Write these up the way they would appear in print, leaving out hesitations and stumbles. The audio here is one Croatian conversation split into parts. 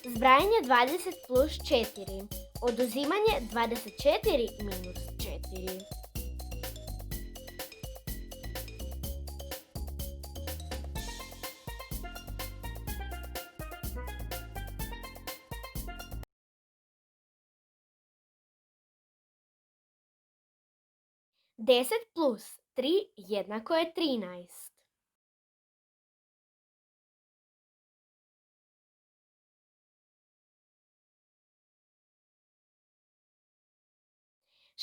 Zbrajanje 20 plus 4. Oduzimanje 24 minus 4. Deset plus 3 jednako je 13.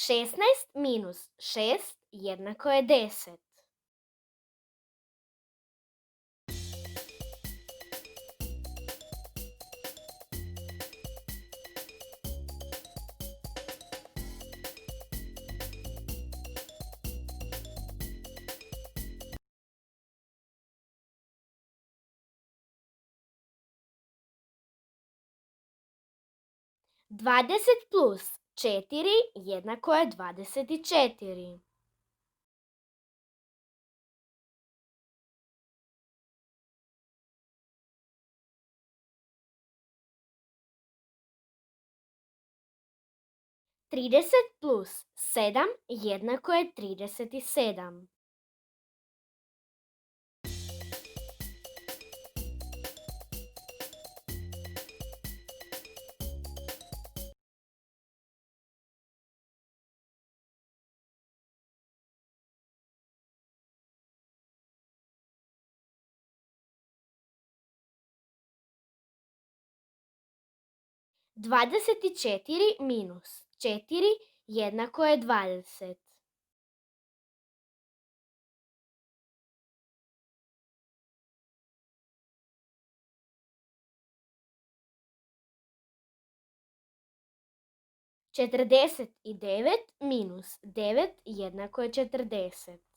16 minus 6 jednako je 10. 20 plus 4 jednako je 24. 30 plus 7 jednako je 37. 24 minus 4 jednako je 20. 49 minus 9 jednako je 40.